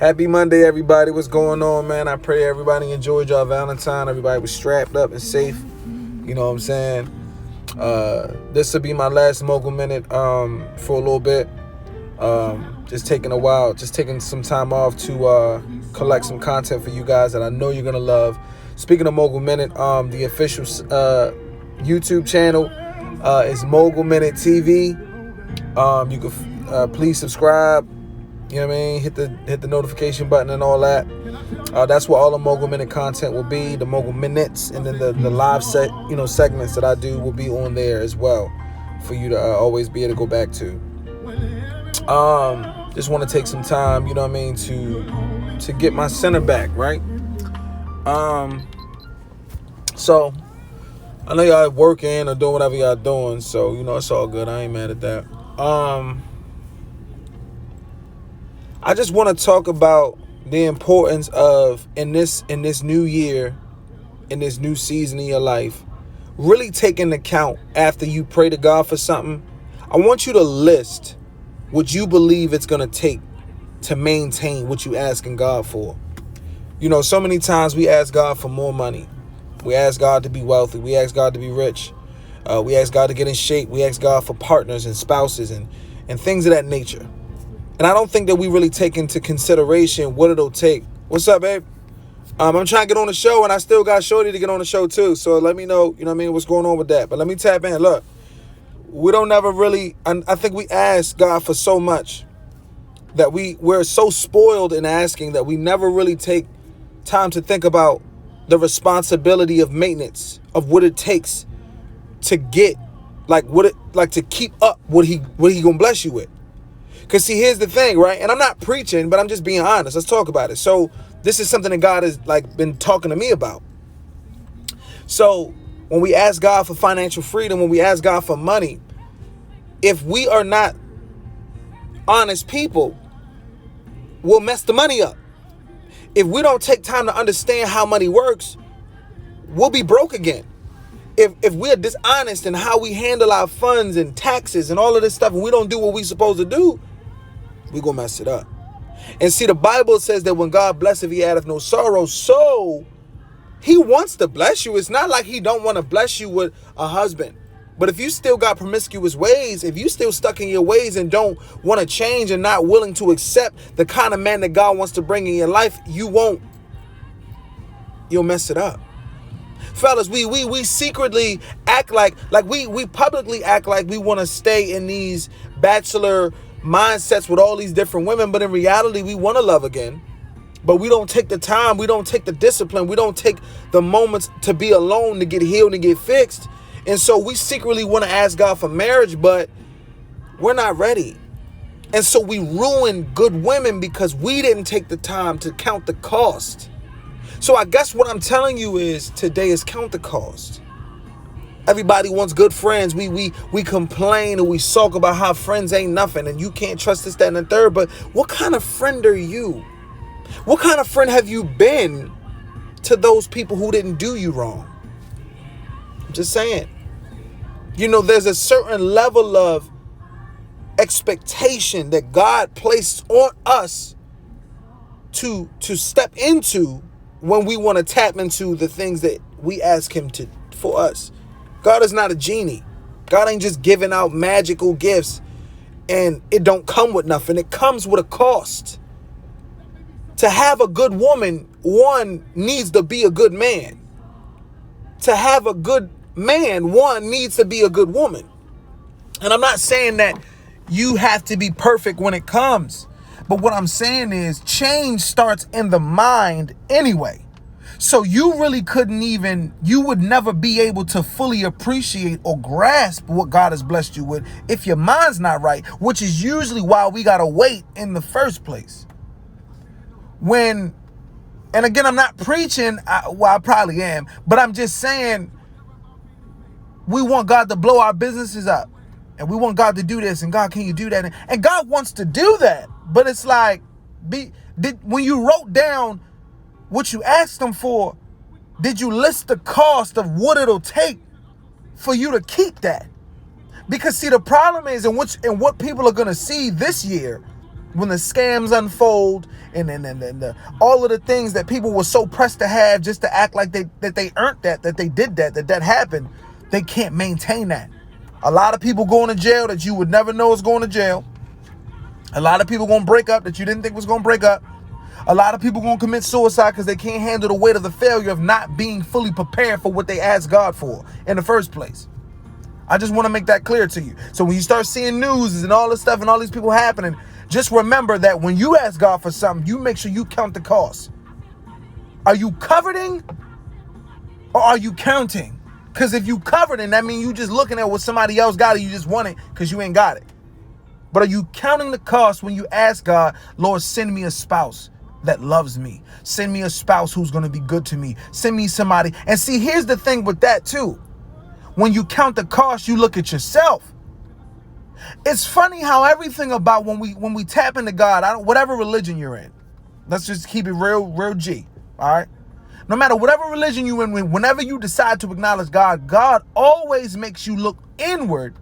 Happy Monday, everybody. What's going on, man? I pray everybody enjoyed y'all Valentine. Everybody was strapped up and safe. You know what I'm saying? This will be my last Mogul Minute for a little bit. Just taking some time off to collect some content for you guys that I know you're going to love. Speaking of Mogul Minute, the official YouTube channel is Mogul Minute TV. You can please subscribe. You know what I mean? Hit the notification button and all that. That's where all the Mogul Minute content will be. The Mogul Minutes and then the live segments that I do will be on there as well for you to always be able to go back to. Just want to take some time, you know what I mean, to get my center back, right? So I know y'all working or doing whatever y'all doing, so you know it's all good. I ain't mad at that. I just want to talk about the importance of in this new year, in this new season in your life, really taking account after you pray to God for something. I want you to list what you believe it's going to take to maintain what you asking God for. You know, so many times we ask God for more money. We ask God to be wealthy. We ask God to be rich. We ask God to get in shape. We ask God for partners and spouses and things of that nature. And I don't think that we really take into consideration what it'll take. What's up, babe? I'm trying to get on the show, and I still got Shorty to get on the show, too. So let me know, you know what I mean, what's going on with that. But let me tap in. Look, we don't never really, I think we ask God for so much that we're so spoiled in asking that we never really take time to think about the responsibility of maintenance, of what it takes to get, to keep up what he gonna bless you with. Because see, here's the thing, right? And I'm not preaching, but I'm just being honest. Let's talk about it. So this is something that God has been talking to me about. So when we ask God for financial freedom, when we ask God for money, if we are not honest people, we'll mess the money up. If we don't take time to understand how money works, we'll be broke again. If we're dishonest in how we handle our funds and taxes and all of this stuff, and we don't do what we're supposed to do, we're going to mess it up. And see, the Bible says that when God blesseth, he addeth no sorrow. So he wants to bless you. It's not like he don't want to bless you with a husband. But if you still got promiscuous ways, if you still stuck in your ways and don't want to change and not willing to accept the kind of man that God wants to bring in your life, you'll mess it up. Fellas, we secretly act like we publicly act like we want to stay in these bachelor mindsets with all these different women, but in reality, we want to love again. But we don't take the time, we don't take the discipline, we don't take the moments to be alone, to get healed and get fixed. And so we secretly want to ask God for marriage, but we're not ready. And so we ruin good women because we didn't take the time to count the cost. So I guess what I'm telling you is today is count the cost. Everybody wants good friends. We complain and we sulk about how friends ain't nothing and you can't trust this, that, and the third. But what kind of friend are you? What kind of friend have you been to those people who didn't do you wrong? I'm just saying. You know, there's a certain level of expectation that God placed on us to step into when we want to tap into the things that we ask him to for us. God is not a genie. God ain't just giving out magical gifts and it don't come with nothing. It comes with a cost. To have a good woman, one needs to be a good man. To have a good man, one needs to be a good woman. And I'm not saying that you have to be perfect when it comes. But what I'm saying is change starts in the mind anyway. So you really you would never be able to fully appreciate or grasp what God has blessed you with if your mind's not right, which is usually why we got to wait in the first place. And again, I'm not preaching, I probably am, but I'm just saying we want God to blow our businesses up and we want God to do this and God, can you do that? And God wants to do that, but it's like, when you wrote down what you asked him for, did you list the cost of what it'll take for you to keep that? Because see, the problem is, and what people are going to see this year when the scams unfold and all of the things that people were so pressed to have just to act like they earned that they did that happened. They can't maintain that. A lot of people going to jail that you would never know is going to jail. A lot of people going to break up that you didn't think was going to break up. A lot of people going to commit suicide because they can't handle the weight of the failure of not being fully prepared for what they asked God for in the first place. I just want to make that clear to you. So when you start seeing news and all this stuff and all these people happening, just remember that when you ask God for something, you make sure you count the cost. Are you coveting or are you counting? Because if you coveting, that means you just looking at what somebody else got and you just want it because you ain't got it. But are you counting the cost when you ask God, Lord, send me a spouse that loves me. Send me a spouse who's going to be good to me. Send me somebody. And see, here's the thing with that too. When you count the cost, you look at yourself. It's funny how everything about when we tap into God, whatever religion you're in, let's just keep it real G, all right? No matter whatever religion you're in, whenever you decide to acknowledge God, God always makes you look inward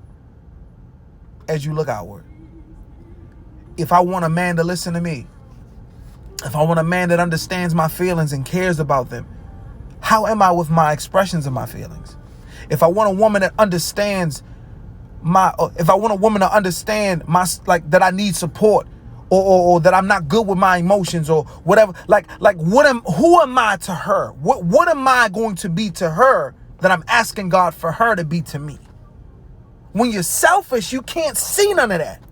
as you look outward. If I want a man to listen to me, if I want a man that understands my feelings and cares about them, how am I with my expressions of my feelings? If I want a woman that understands if I want a woman to understand that I need support or that I'm not good with my emotions or whatever, who am I to her? What am I going to be to her that I'm asking God for her to be to me? When you're selfish, you can't see none of that.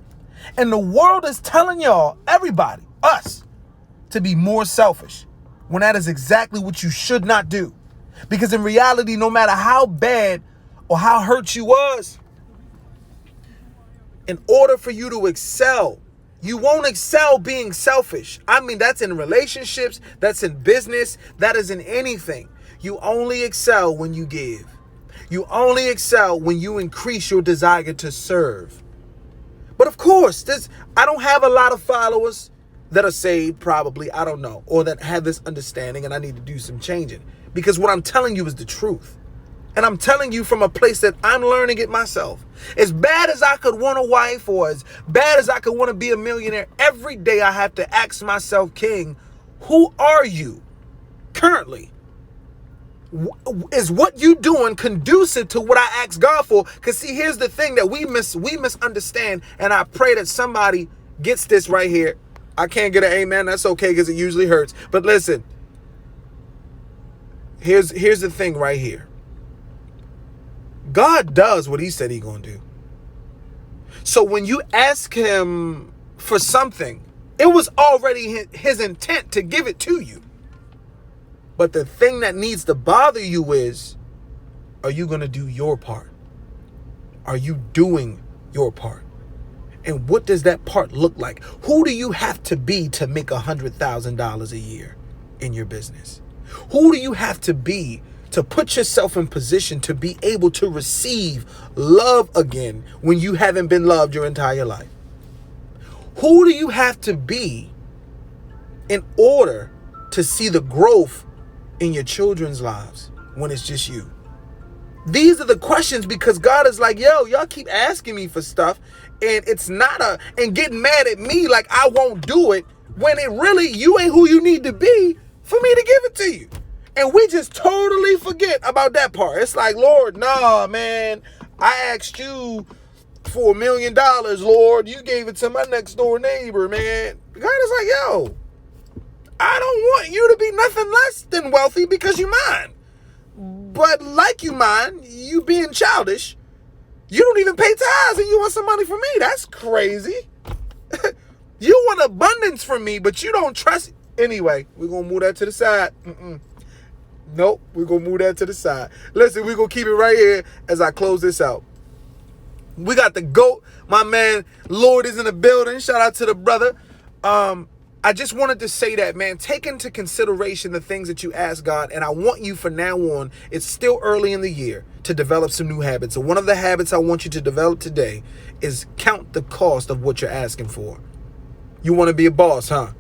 And the world is telling y'all, everybody, us, to be more selfish when that is exactly what you should not do. Because in reality, no matter how bad or how hurt you was, in order for you to excel, you won't excel being selfish. I mean, that's in relationships, that's in business, that is in anything. You only excel when you give. You only excel when you increase your desire to serve. But of course, I don't have a lot of followers that are saved, probably, I don't know, or that have this understanding, and I need to do some changing. Because what I'm telling you is the truth. And I'm telling you from a place that I'm learning it myself. As bad as I could want a wife or as bad as I could want to be a millionaire, every day I have to ask myself, King, who are you currently? Is what you doing conducive to what I asked God for? Because see, here's the thing that we misunderstand, and I pray that somebody gets this right here. I can't get an amen. That's okay because it usually hurts. But listen, here's the thing right here. God does what he said he's going to do. So when you ask him for something, it was already his intent to give it to you. But the thing that needs to bother you is, are you going to do your part? Are you doing your part? And what does that part look like? Who do you have to be to make $100,000 a year in your business? Who do you have to be to put yourself in position to be able to receive love again when you haven't been loved your entire life? Who do you have to be in order to see the growth in your children's lives when it's just you? These are the questions, because God is like, yo, y'all keep asking me for stuff and it's not and getting mad at me like I won't do it when it really, you ain't who you need to be for me to give it to you. And we just totally forget about that part. It's like, Lord, nah, man, I asked you for $1 million, Lord. You gave it to my next door neighbor, man. God is like, yo, I don't want you to be nothing less than wealthy because you mine. But like you mine, you being childish, you don't even pay tithes and you want some money from me. That's crazy. You want abundance from me, but you don't trust. Anyway, we're going to move that to the side. Nope, we're going to move that to the side. Listen, we're going to keep it right here as I close this out. We got the GOAT, my man, Lord is in the building. Shout out to the brother. I just wanted to say that, man, take into consideration the things that you ask God. And I want you from now on, it's still early in the year, to develop some new habits. So one of the habits I want you to develop today is count the cost of what you're asking for. You want to be a boss, huh?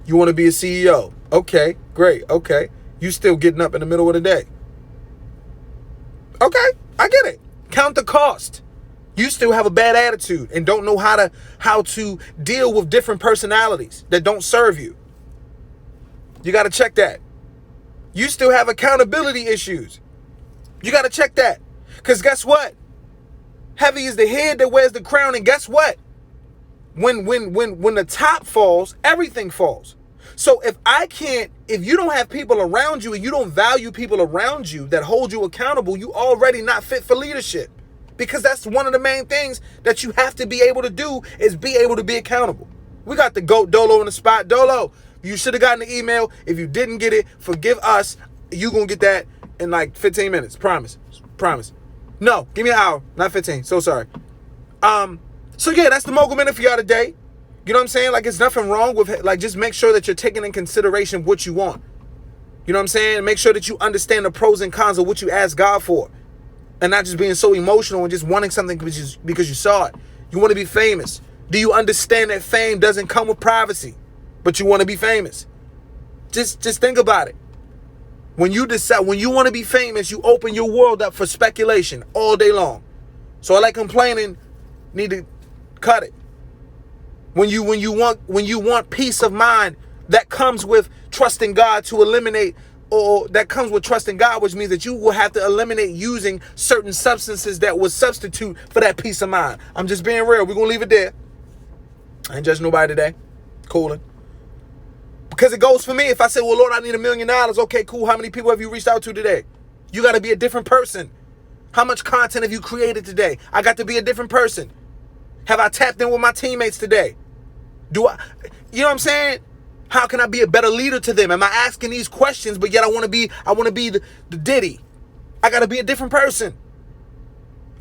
You want to be a CEO? Okay, great. Okay. You still getting up in the middle of the day. Okay, I get it. Count the cost. You still have a bad attitude and don't know how to deal with different personalities that don't serve you. You got to check that. You still have accountability issues. You got to check that. Because guess what? Heavy is the head that wears the crown. And guess what? When the top falls, everything falls. So if you don't have people around you and you don't value people around you that hold you accountable, you already not fit for leadership. Because that's one of the main things that you have to be able to do is be able to be accountable. We got the GOAT Dolo in the spot. Dolo, you should have gotten the email. If you didn't get it, forgive us. You gonna get that in like 15 minutes. Promise. No, give me an hour, not 15. So sorry. So yeah, that's the Mogul Minute for y'all today. You know what I'm saying? Like, it's nothing wrong with, like, just make sure that you're taking in consideration what you want. You know what I'm saying? Make sure that you understand the pros and cons of what you ask God for. And not just being so emotional and just wanting something because you saw it. You want to be famous. Do you understand that fame doesn't come with privacy, but you want to be famous? Just think about it. When you decide, when you want to be famous, you open your world up for speculation all day long. So I like complaining, need to cut it. When you want peace of mind, that comes with trusting God to eliminate, or that comes with trusting God, which means that you will have to eliminate using certain substances that will substitute for that peace of mind. I'm just being real. We're going to leave it there. I ain't judging nobody today. Cooling. Because it goes for me. If I say, well, Lord, I need $1 million. Okay, cool. How many people have you reached out to today? You got to be a different person. How much content have you created today? I got to be a different person. Have I tapped in with my teammates today? You know what I'm saying? How can I be a better leader to them? Am I asking these questions, but yet I want to be the Diddy? I got to be a different person.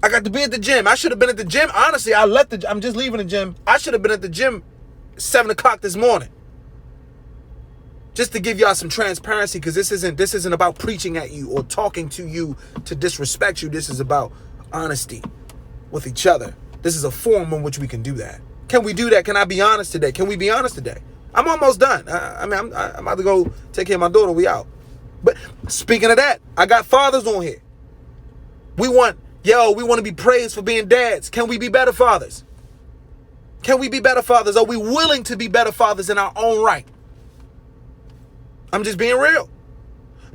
I got to be at the gym. I should have been at the gym. Honestly, I'm just leaving the gym. I should have been at the gym 7 o'clock this morning. Just to give y'all some transparency, because this isn't about preaching at you or talking to you to disrespect you. This is about honesty with each other. This is a forum in which we can do that. Can we do that? Can I be honest today? Can we be honest today? I'm almost done. I'm about to go take care of my daughter. We out. But speaking of that, I got fathers on here. We want to be praised for being dads. Can we be better fathers? Can we be better fathers? Are we willing to be better fathers in our own right? I'm just being real.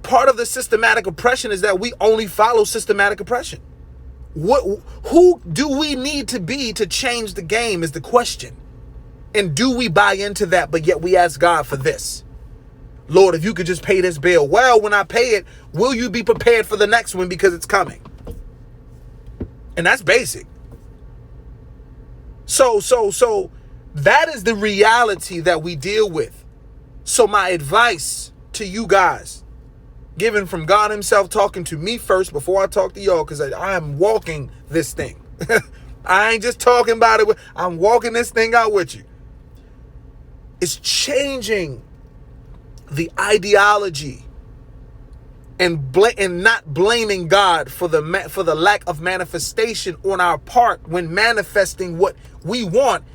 Part of the systematic oppression is that we only follow systematic oppression. Who do we need to be to change the game is the question. And do we buy into that, but yet we ask God for this? Lord, if you could just pay this bill. Well, when I pay it, will you be prepared for the next one because it's coming? And that's basic. So that is the reality that we deal with. So my advice to you guys, given from God himself, talking to me first before I talk to y'all, because I am walking this thing. I ain't just talking about it. I'm walking this thing out with you. It's changing the ideology and not blaming God for the lack of manifestation on our part when manifesting what we want,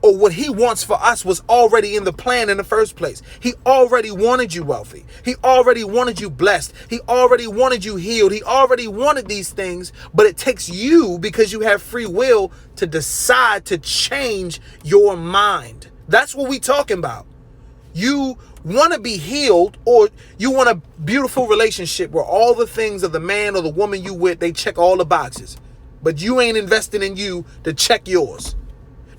or what he wants for us was already in the plan in the first place. He already wanted you wealthy. He already wanted you blessed. He already wanted you healed. He already wanted these things, but it takes you, because you have free will, to decide to change your mind. That's what we talking about. You want to be healed, or you want a beautiful relationship where all the things of the man or the woman you with, they check all the boxes, but you ain't investing in you to check yours.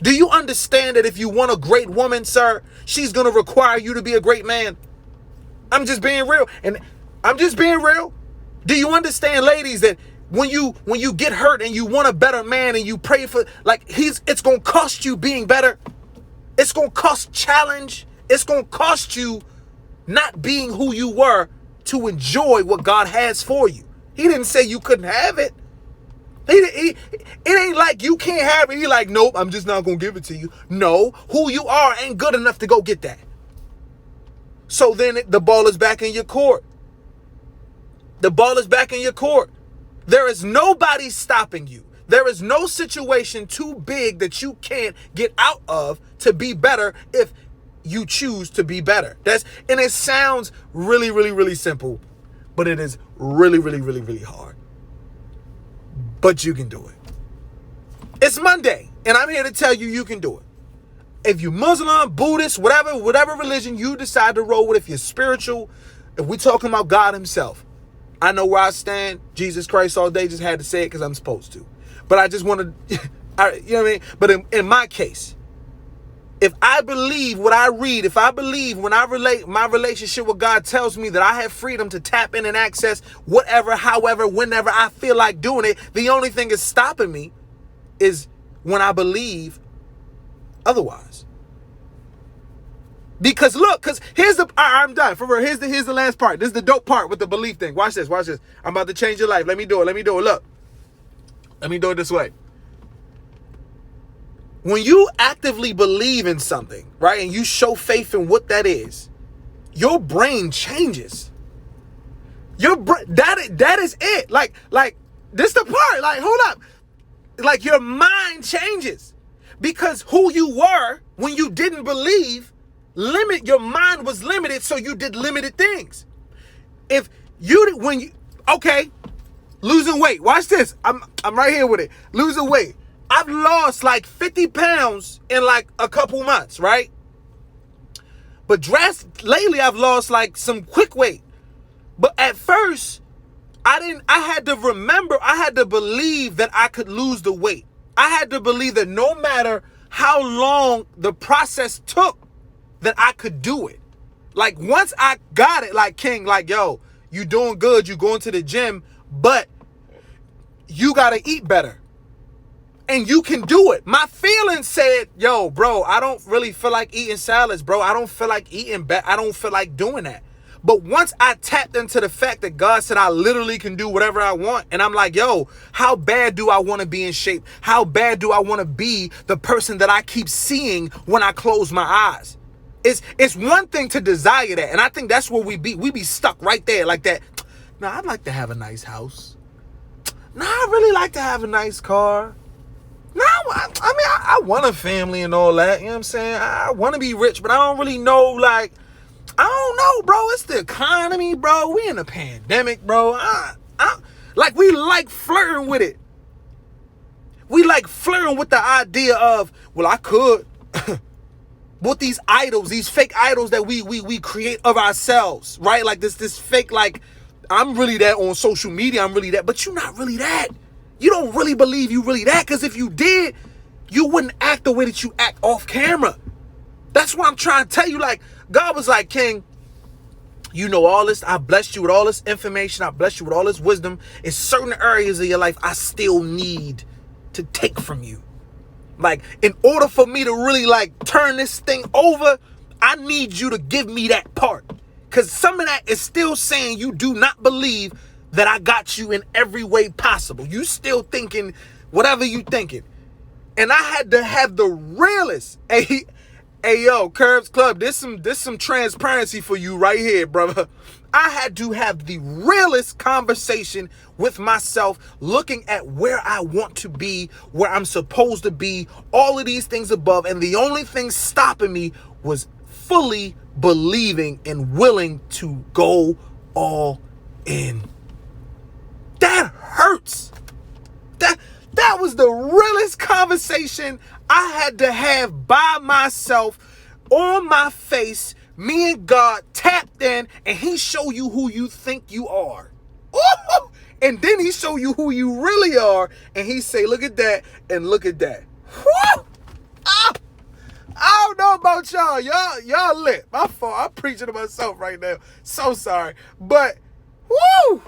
Do you understand that if you want a great woman, sir, she's going to require you to be a great man? I'm just being real. And I'm just being real. Do you understand, ladies, that when you get hurt and you want a better man and you pray for, like, it's going to cost you being better. It's going to cost challenge. It's going to cost you not being who you were to enjoy what God has for you. He didn't say you couldn't have it. It ain't like you can't have it. He like, nope, I'm just not going to give it to you. No, who you are ain't good enough to go get that. So then the ball is back in your court. The ball is back in your court. There is nobody stopping you. There is no situation too big that you can't get out of to be better if you choose to be better. And it sounds really, really, really simple, but it is really, really, really, really hard. But you can do it. It's Monday, and I'm here to tell you you can do it. if you're Muslim, Buddhist, whatever religion you decide to roll with, if you're spiritual, if we're talking about God himself, I know where I stand. Jesus Christ all day. Just had to say it because I'm supposed to. But I just want to, you know what I mean? But in my case, if I believe what I read, if I believe when I relate my relationship with God tells me that I have freedom to tap in and access whatever, however, whenever I feel like doing it, the only thing is stopping me is when I believe otherwise. Because look, because here's the, I'm done. For real, here's the last part. This is the dope part with the belief thing. Watch this, watch this. I'm about to change your life. Let me do it, Look. Let me do it this way. When you actively believe in something, right, and you show faith in what that is, your brain changes. Your brain, that is it. Like this the part. Like, hold up. Like your mind changes because who you were when you didn't believe, your mind was limited, so you did limited things. If you okay, losing weight. Watch this. I'm right here with it. Losing weight. I've lost like 50 pounds in like a couple months, right? But lately I've lost like some quick weight. But at first, I had to believe that I could lose the weight. I had to believe that no matter how long the process took, that I could do it. Like once I got it, like King, like, yo, you doing good, you going to the gym, but you got to eat better. And you can do it. My feelings said, yo, bro, I don't really feel like eating salads, bro. I don't feel like eating I don't feel like doing that. But once I tapped into the fact that God said I literally can do whatever I want, and I'm like, yo, how bad do I want to be in shape? How bad do I want to be the person that I keep seeing when I close my eyes? It's one thing to desire that, and I think that's where we be stuck right there like that. Nah, I'd like to have a nice house. Nah, I really like to have a nice car. No, I want a family and all that. You know what I'm saying? I want to be rich, but I don't really know, like, I don't know, bro. It's the economy, bro. We in a pandemic, bro. Like, we like flirting with it. We like flirting with the idea of, well, I could. With these idols, these fake idols that we create of ourselves, right? Like this fake, like, I'm really that on social media. I'm really that, but you're not really that. You don't really believe you really that, because if you did, you wouldn't act the way that you act off camera. That's what I'm trying to tell you. Like, God was like, King, you know all this. I blessed you with all this information. I blessed you with all this wisdom. In certain areas of your life, I still need to take from you. Like, in order for me to really, like, turn this thing over, I need you to give me that part. Because some of that is still saying you do not believe that I got you in every way possible. You still thinking whatever you thinking. And I had to have the realest. Hey yo, Curbs Club, this some transparency for you right here, brother. I had to have the realest conversation with myself, looking at where I want to be, where I'm supposed to be, all of these things above. And the only thing stopping me was fully believing and willing to go all in. That hurts. That was the realest conversation I had to have by myself, on my face, me and God tapped in, and he show you who you think you are. Ooh! And then he show you who you really are, and he say, look at that, and look at that. Woo! Ah! I don't know about y'all. Y'all lit. My fault. I'm preaching to myself right now. So sorry. But, woo!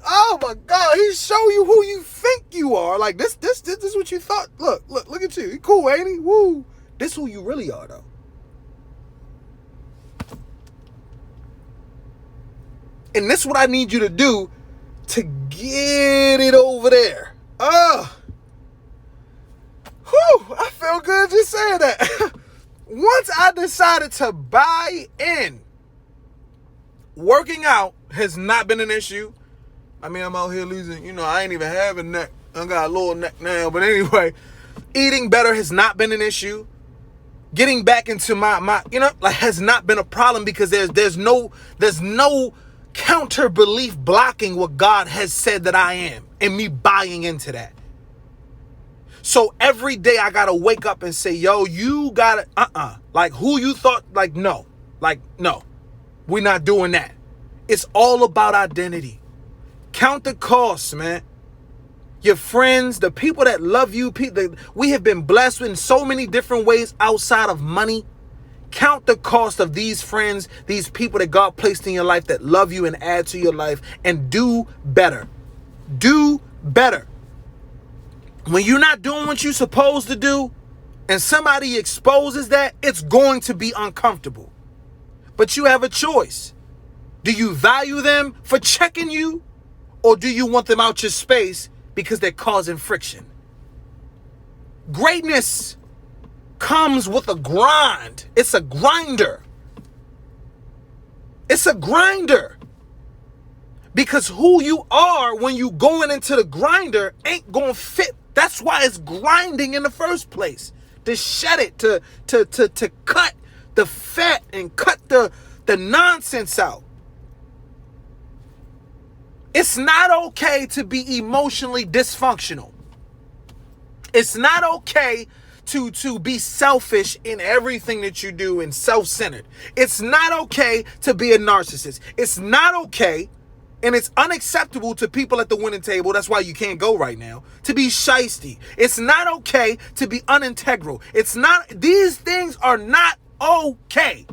Oh my God, he show you who you think you are. Like, this is what you thought. Look at you. He cool, ain't he? Woo. This who you really are, though. And this is what I need you to do to get it over there. Whew, I feel good just saying that. Once I decided to buy in, working out has not been an issue. I mean, I'm out here losing, I ain't even have a neck. I got a little neck now. But anyway, eating better has not been an issue. Getting back into my has not been a problem, because there's no counter belief blocking what God has said that I am, and me buying into that. So every day I gotta wake up and say, yo, you gotta, like who you thought, like, no, we're not doing that. It's all about identity. Count the costs, man. Your friends, the people that love you, we have been blessed in so many different ways outside of money. Count the cost of these friends, these people that God placed in your life that love you and add to your life, and do better. Do better. When you're not doing what you're supposed to do and somebody exposes that, it's going to be uncomfortable. But you have a choice. Do you value them for checking you, or do you want them out your space because they're causing friction? Greatness comes with a grind. It's a grinder. It's a grinder. Because who you are when you going into the grinder ain't gonna fit. That's why it's grinding in the first place. To shed it, to cut the fat and cut the nonsense out. It's not okay to be emotionally dysfunctional. It's not okay to be selfish in everything that you do and self-centered. It's not okay to be a narcissist. It's not okay, and it's unacceptable to people at the winning table. That's why you can't go right now. To be shysty. It's not okay to be unintegral. It's not. These things are not okay.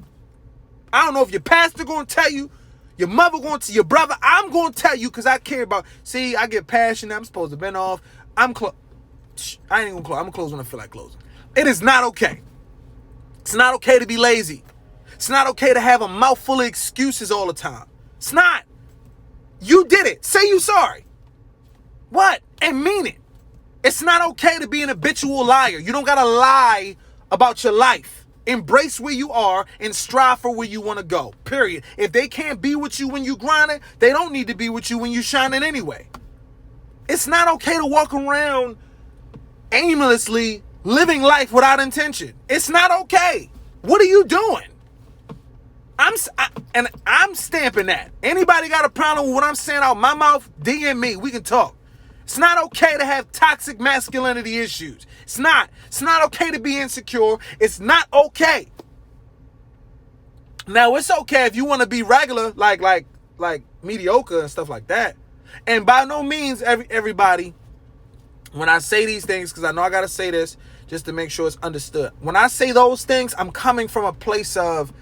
I don't know if your pastor going to tell you, your mother going to, your brother. I'm going to tell you because I care about. See, I get passionate. I'm supposed to bend off. I ain't going to close. I'm going to close when I feel like closing. It is not okay. It's not okay to be lazy. It's not okay to have a mouth full of excuses all the time. It's not. You did it. Say you sorry. What? And mean it. It's not okay to be an habitual liar. You don't got to lie about your life. Embrace where you are and strive for where you want to go. Period. If they can't be with you when you grinding, they don't need to be with you when you shining anyway. It's not okay to walk around aimlessly living life without intention. It's not okay. What are you doing? I'm stamping that. Anybody got a problem with what I'm saying out my mouth? DM me. We can talk. It's not okay to have toxic masculinity issues. It's not. It's not okay to be insecure. It's not okay. Now, it's okay if you want to be regular, like mediocre and stuff like that. And by no means, everybody, when I say these things, because I know I got to say this just to make sure it's understood. When I say those things, I'm coming from a place of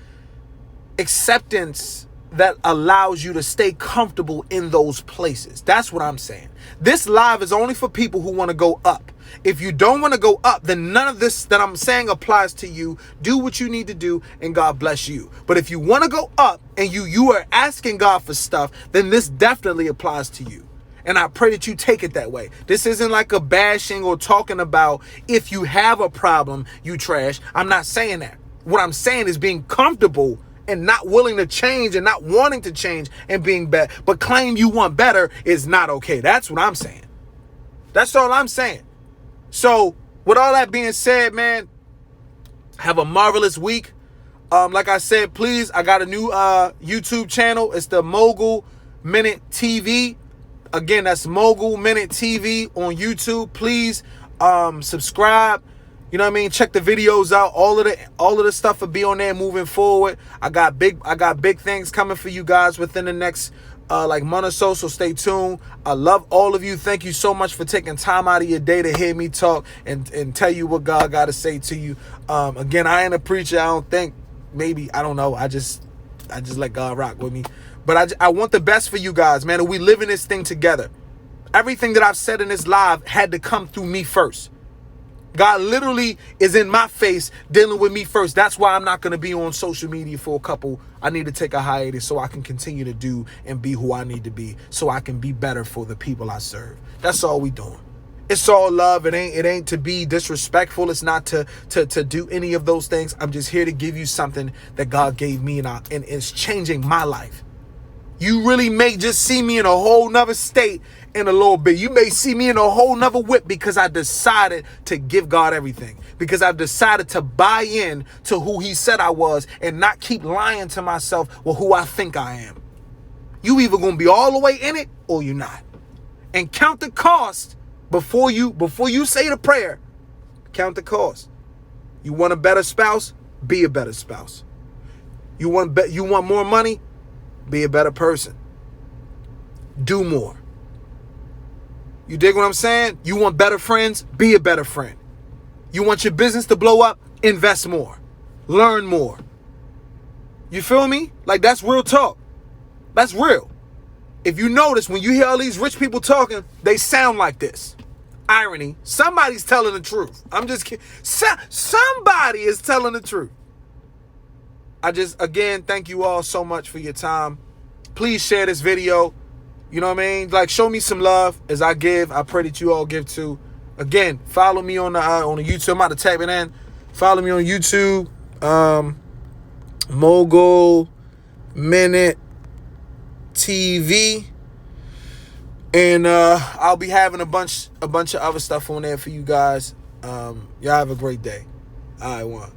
acceptance that allows you to stay comfortable in those places. That's what I'm saying. This live is only for people who want to go up. If you don't want to go up, then none of this that I'm saying applies to you. Do what you need to do and God bless you. But if you want to go up and you are asking God for stuff, then this definitely applies to you. And I pray that you take it that way. This isn't like a bashing or talking about if you have a problem, you trash. I'm not saying that. What I'm saying is being comfortable and not willing to change and not wanting to change and being bad, but claim you want better is not okay. That's what I'm saying. That's all I'm saying. So with all that being said, man, have a marvelous week. Like I said, please, I got a new YouTube channel. It's the Mogul Minute TV. Again, that's Mogul Minute TV on YouTube. Please subscribe. You know what I mean? Check the videos out. All of the stuff will be on there moving forward. I got big things coming for you guys within the next month or so. So stay tuned. I love all of you. Thank you so much for taking time out of your day to hear me talk and tell you what God got to say to you. Again, I ain't a preacher. I don't think. Maybe, I don't know. I just let God rock with me. But I want the best for you guys, man. And we live in this thing together. Everything that I've said in this live had to come through me first. God literally is in my face dealing with me first. That's why I'm not going to be on social media for a couple. I need to take a hiatus so I can continue to do and be who I need to be so I can be better for the people I serve. That's all we doing. It's all love. It ain't to be disrespectful. It's not to do any of those things. I'm just here to give you something that God gave me and it's changing my life. You really may just see me in a whole nother state in a little bit. You may see me in a whole nother whip because I decided to give God everything. Because I've decided to buy in to who he said I was and not keep lying to myself with who I think I am. You either going to be all the way in it or you're not. And count the cost Before you say the prayer, count the cost. You want a better spouse? Be a better spouse. You want more money? Be a better person. Do more. You dig what I'm saying? You want better friends? Be a better friend. You want your business to blow up? Invest more. Learn more. You feel me? Like, that's real talk. That's real. If you notice, when you hear all these rich people talking, they sound like this. Irony. Somebody's telling the truth. I'm just kidding. Somebody is telling the truth. Again, thank you all so much for your time. Please share this video. You know what I mean? Like, show me some love as I give. I pray that you all give too. Again, follow me on the YouTube. I'm about to type it in. Follow me on YouTube. Mogul Minute TV. And I'll be having a bunch of other stuff on there for you guys. Y'all have a great day. All right, one.